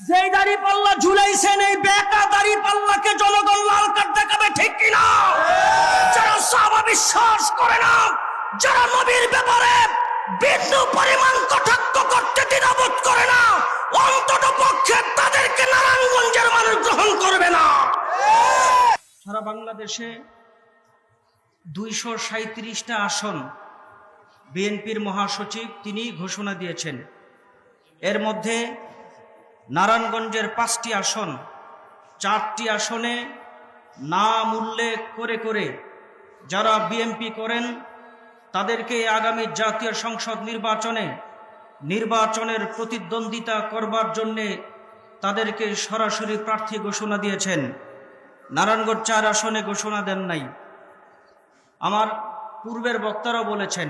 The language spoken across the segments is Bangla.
যেই দাড়ি পাল্লা ঝুলাইছেন এই বেকা দাড়ি পাল্লাকে জনগণ লাল কার্ড দেখাবে, ঠিক কিনা? যারা সাহাবা বিশ্বাস করে না, যারা নবীর ব্যাপারে বিন্দু পরিমাণ কটাক্ষ করতে দ্বিধাবোধ করে না, অন্তত পক্ষে তাদেরকে নারায়ণগঞ্জের মানুষ গ্রহণ করবে না। সারা বাংলাদেশে 237টা আসন বিএনপির মহাসচিব তিনি ঘোষণা দিয়েছেন। এর মধ্যে নারায়ণগঞ্জের 5টি আসন, 4টি আসনে নাম উল্লেখ করে করে যারা বিএনপি করেন তাদেরকে আগামী জাতীয় সংসদ নির্বাচনের প্রতিদ্বন্দ্বিতা করবার জন্যে তাদেরকে সরাসরি প্রার্থী ঘোষণা দিয়েছেন। নারায়ণগঞ্জ 4 আসনে ঘোষণা দেন নাই। আমার পূর্বের বক্তারা বলেছেন,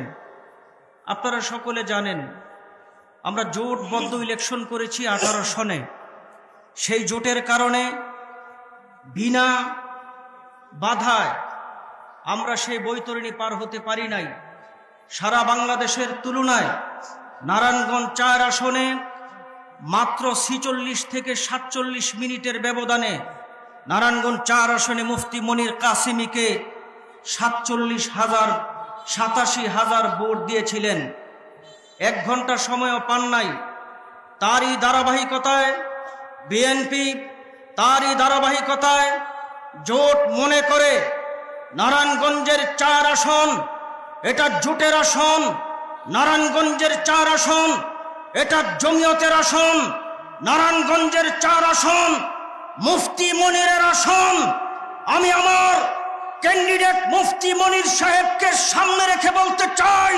আপনারা সকলে জানেন আমরা জোটবদ্ধ ইলেকশন করেছি 18 সনে। সেই জোটের কারণে বিনা বাধায় আমরা সেই বৈতরণী পার হতে পারি নাই। সারা বাংলাদেশের তুলনায় নারায়ণগঞ্জ 4 আসনে মাত্র 46 থেকে 47 মিনিটের ব্যবধানে নারায়ণগঞ্জ 4 আসনে মুফতি মনির কাসিমিকে 87,000 ভোট দিয়েছিলেন। 1 ঘন্টা সময়ও পান নাই। তারই ধারাবাহিকতায় বিএনপি জোট মনে করে নারায়ণগঞ্জের 4 আসন এটা জোটের আসন, নারায়ণগঞ্জের 4 আসন এটা জমিয়তের আসন, নারায়ণগঞ্জের 4 আসন মুফতি মনিরের আসন। আমি আমার ক্যান্ডিডেট মুফতি মনির সাহেবকে সামনে রেখে বলতে চাই,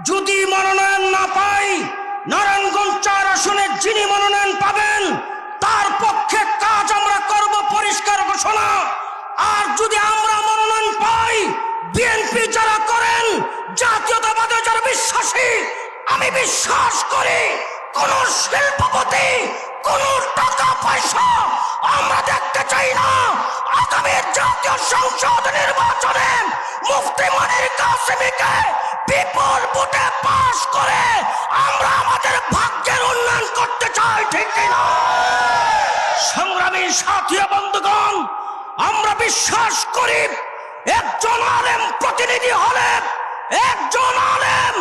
যদি মনোনয়ন না পাই, নারায়ণগঞ্জ 4 আসনে যিনি মনোনয়ন পাবেন তার পক্ষে কাজ আমরা করব, পরিষ্কার ঘোষণা। আর যদি আমরা মনোনয়ন পাই, বিএনপি যারা করেন, জাতীয়তাবাদে যারা বিশ্বাসী, আমি বিশ্বাস করি কোন শিল্পপতি, কোন টাকা পয়সা আমরা দেখতে চাই না। আগামী জাতীয় সংসদ নির্বাচনে মুফতি মনির কাসিমিকে বিপুল ভোটে পাস করে আমরা আমাদের ভাগ্যের উন্নয়ন করতে চাই, ঠিক কিনা? সংগ্রামী সাথী বন্ধুগণ, আমরা বিশ্বাস করি একজন আলেম প্রতিনিধি হলে, একজন আলেম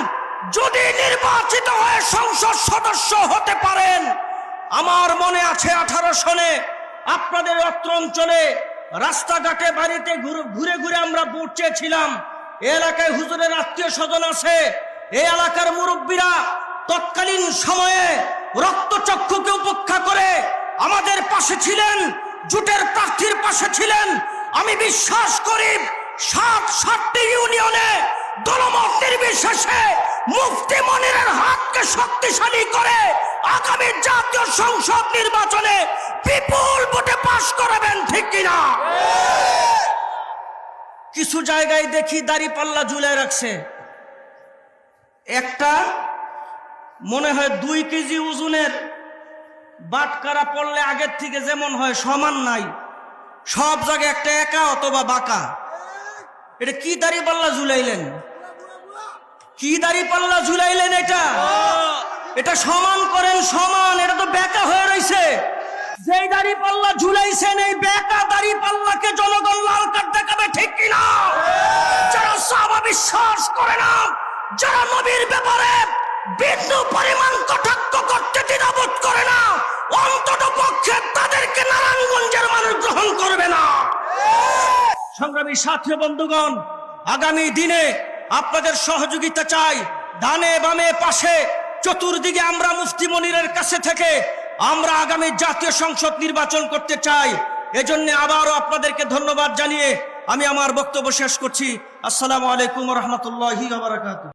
যদি নির্বাচিত হয়ে সংসদ সদস্য হতে পারেন। আমার মনে আছে 18 সনে আপনাদের অত্র অঞ্চলে রাস্তাঘাটে বাড়িতে ঘুরে ঘুরে আমরা ভোট চেয়েছিলাম। এই এলাকায় হুজুরের আত্মীয় স্বজন আছে, এই এলাকার মুরব্বীরা তৎকালীন সময়ে রক্তচক্ষুকে উপেক্ষা করে আমাদের পাশে ছিলেন, জোটের প্রার্থীর পাশে ছিলেন। আমি বিশ্বাস করি 7টি ইউনিয়নে দলমত নির্বিশেষে মুফতি মনিরের হাতকে শক্তিশালী করে আগামী জাতীয় সংসদ নির্বাচনে বিপুল ভোটে পাস করাবেন, ঠিক কিনা? কিছু জায়গায় দেখি দাড়ি পাল্লা ঝুলায় রাখছে, একটা মনে হয় 2 কেজি ওজনের বাটকারা পড়লে আগের থেকে যেমন হয় সমান নাই, সব জায়গায় একটা একা অথবা বাঁকা। এটা কি দাড়ি পাল্লা ঝুলাইলেন? কি দাড়ি পাল্লা ঝুলাইলেন? এটা সমান করেন, সমান। এটা তো বেকা হয়ে রয়েছে। যেই দাড়ি পাল্লা ঝুলাইছেন এই বেকা দাড়ি পাল্লাকে জনগণ লাল কার্ড দেখাবে, ঠিক কিনা? যারা সাহাবা বিশ্বাস করে না, যারা নবীর ব্যাপারে বিন্দু পরিমাণ কটাক্ষ করতে দ্বিধাবোধ করে না, অন্তত পক্ষে তাদেরকে নারায়ণগঞ্জের মানুষ গ্রহণ করবে না। সংগ্রামী সাথী বন্ধুগণ, আগামী দিনে আপনাদের সহযোগিতা চাই। ডানে বামে পাশে চতুর্দিকে আমরা মুফতি মনিরের কাছে থেকে আমরা আগামী জাতীয় সংসদ নির্বাচন করতে চাই। এজন্য আবারও আপনাদেরকে ধন্যবাদ জানিয়ে আমি আমার বক্তব্য শেষ করছি। আসসালামু আলাইকুম ওয়া রাহমাতুল্লাহি ওয়া বারাকাতুহু।